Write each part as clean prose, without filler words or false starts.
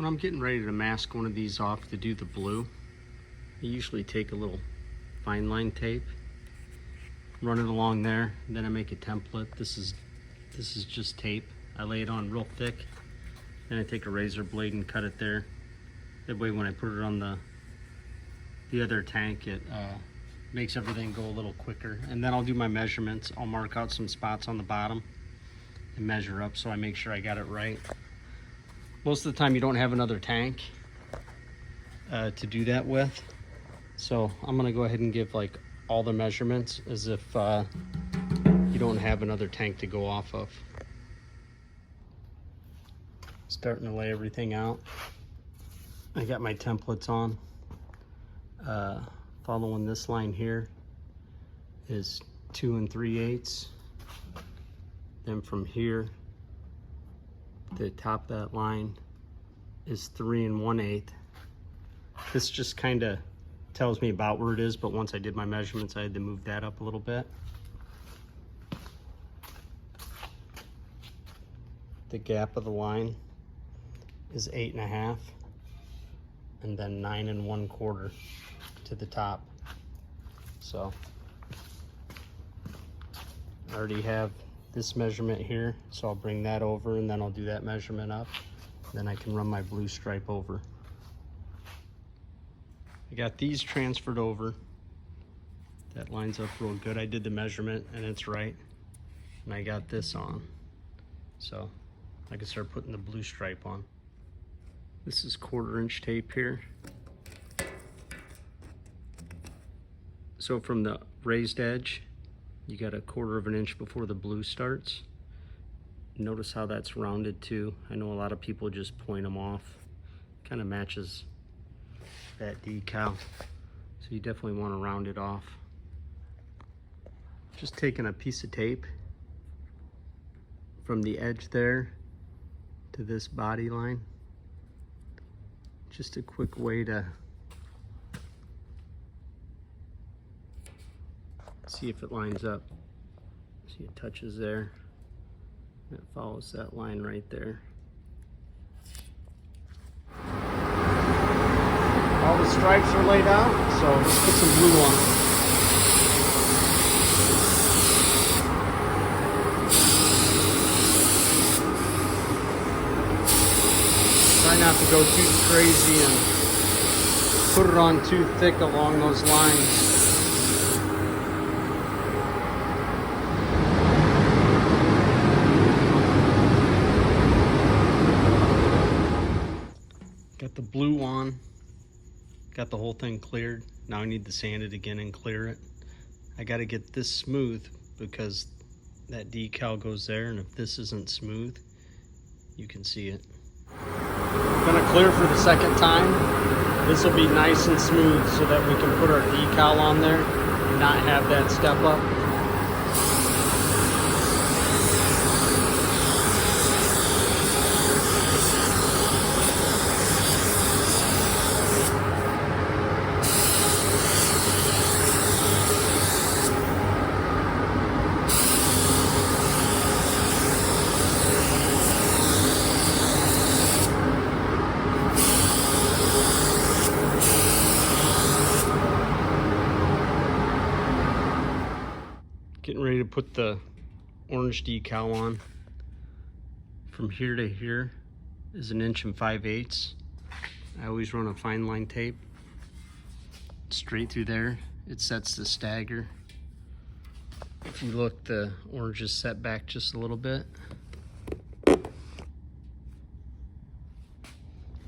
When I'm getting ready to mask one of these off to do the blue, I usually take a little fine line tape, run it along there, and then I make a template. This is just tape. I lay it on real thick, then I take a razor blade and cut it there. That way when I put it on the other tank, it makes everything go a little quicker. And then I'll do my measurements. I'll mark out some spots on the bottom and measure up so I make sure I got it right. Most of the time you don't have another tank to do that with. So I'm gonna go ahead and give like all the measurements as if you don't have another tank to go off of. Starting to lay everything out. I got my templates on. Following this line here is 2 3/8. Then from here, the top of that line is 3 1/8. This just kind of tells me about where it is, but once I did my measurements, I had to move that up a little bit. The gap of the line is 8 1/2, and then 9 1/4 to the top. So I already have this measurement here, so I'll bring that over and then I'll do that measurement up. Then I can run my blue stripe over. I got these transferred over. That lines up real good. I did the measurement and it's right. And I got this on. So I can start putting the blue stripe on. This is 1/4 inch tape here. So from the raised edge, you got 1/4 inch before the blue starts. Notice how that's rounded too. I know a lot of people just point them off. Kind of matches that decal. So you definitely want to round it off. Just taking a piece of tape from the edge there to this body line. Just a quick way to see if it lines up. See, it touches there. It follows that line right there. All the stripes are laid out, so let's put some blue on them. Try not to go too crazy and put it on too thick along those lines. Got the blue on, got the whole thing cleared. Now I need to sand it again and clear it. I got to get this smooth because that decal goes there, and if this isn't smooth, you can see it. I'm gonna clear for the second time. This will be nice and smooth so that we can put our decal on there and not have that step up. Getting ready to put the orange decal on. From here to here is 1 5/8 inches. I always run a fine line tape straight through there. It sets the stagger. If you look, the orange is set back just a little bit.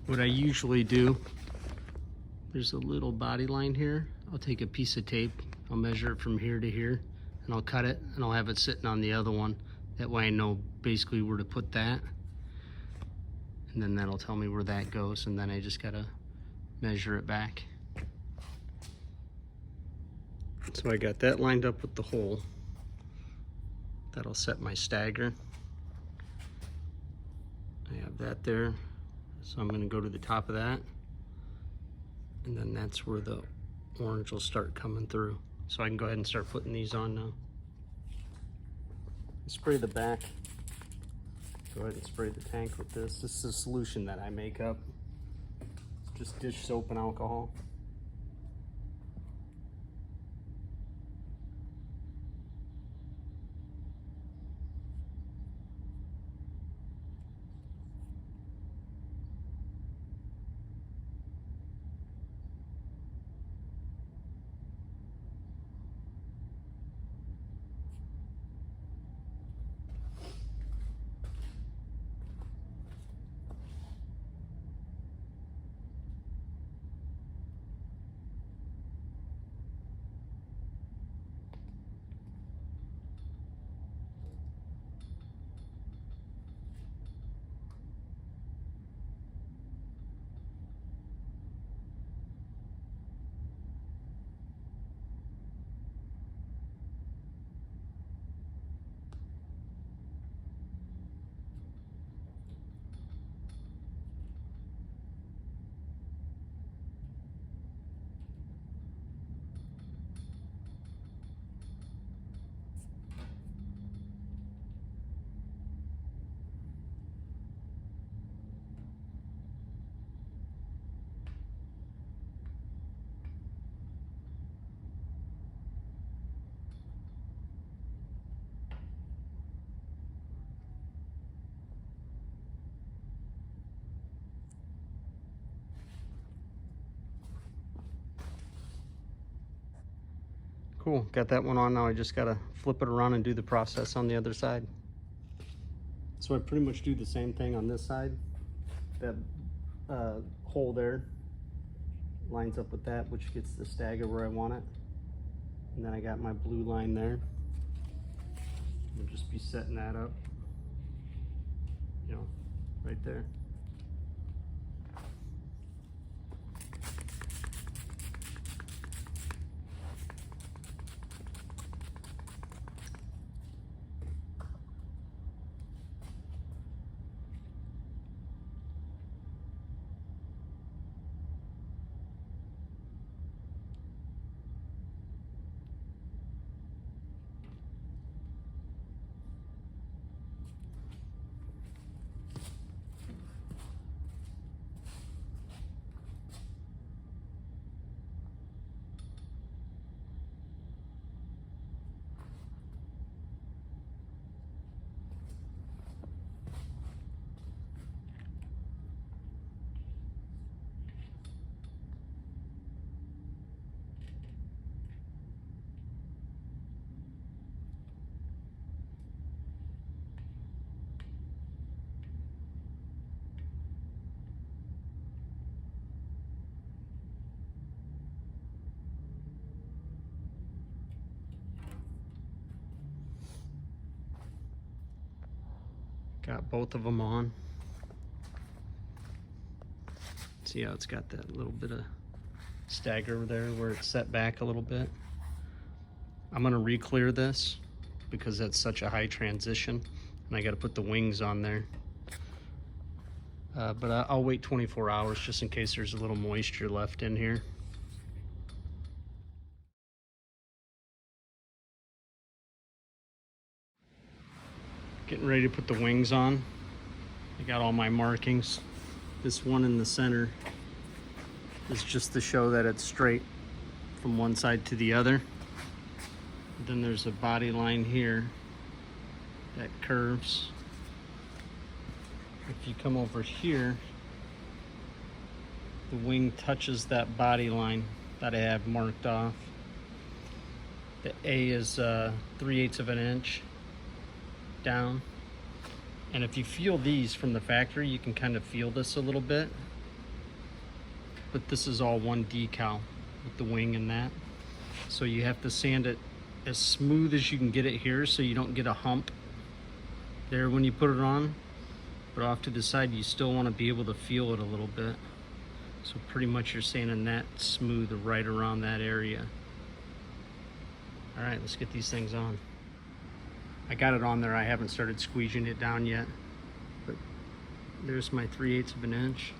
What I usually do, there's a little body line here. I'll take a piece of tape, I'll measure it from here to here, and I'll cut it and I'll have it sitting on the other one. That way I know basically where to put that. And then that'll tell me where that goes, and then I just gotta measure it back. So I got that lined up with the hole. That'll set my stagger. I have that there. So I'm gonna go to the top of that. And then that's where the orange will start coming through. So I can go ahead and start putting these on now. Spray the back. Go ahead and spray the tank with this. This is a solution that I make up. just dish soap and alcohol. Cool, got that one on. Now I just gotta flip it around and do the process on the other side. So I pretty much do the same thing on this side. That hole there lines up with that, which gets the stagger where I want it. And then I got my blue line there. We'll just be setting that up, you know, right there. Got both of them on. See how it's got that little bit of stagger there where it's set back a little bit. I'm gonna re-clear this because that's such a high transition and I gotta put the wings on there. But I'll wait 24 hours just in case there's a little moisture left in here. Getting ready to put the wings on. I got all my markings. This one in the center is just to show that it's straight from one side to the other. Then there's a body line here that curves. If you come over here, the wing touches that body line that I have marked off. The A is 3/8 of an inch down. And if you feel these from the factory, you can kind of feel this a little bit. But this is all one decal with the wing and that. So you have to sand it as smooth as you can get it here so you don't get a hump there when you put it on. But off to the side, you still want to be able to feel it a little bit. So pretty much you're sanding that smooth right around that area. All right, let's get these things on. I got it on there. I haven't started squeezing it down yet, but there's my 3/8 of an inch,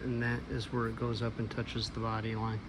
and that is where it goes up and touches the body line.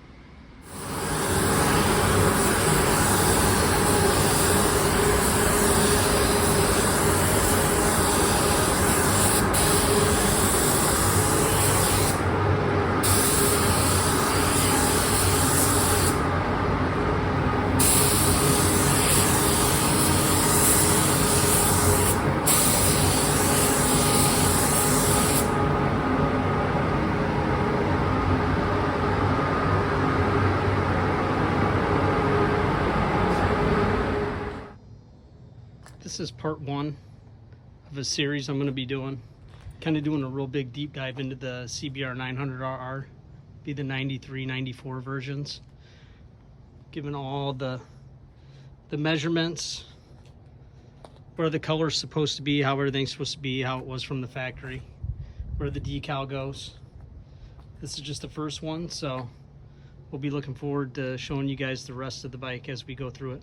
is part one of a series I'm going to be doing. Kind of doing a real big deep dive into the Cbr900rr, be the 93, 94 versions. Giving all the measurements, where the color's supposed to be, how everything's supposed to be, how it was from the factory, where the decal goes. This is just the first one, so we'll be looking forward to showing you guys the rest of the bike as we go through it.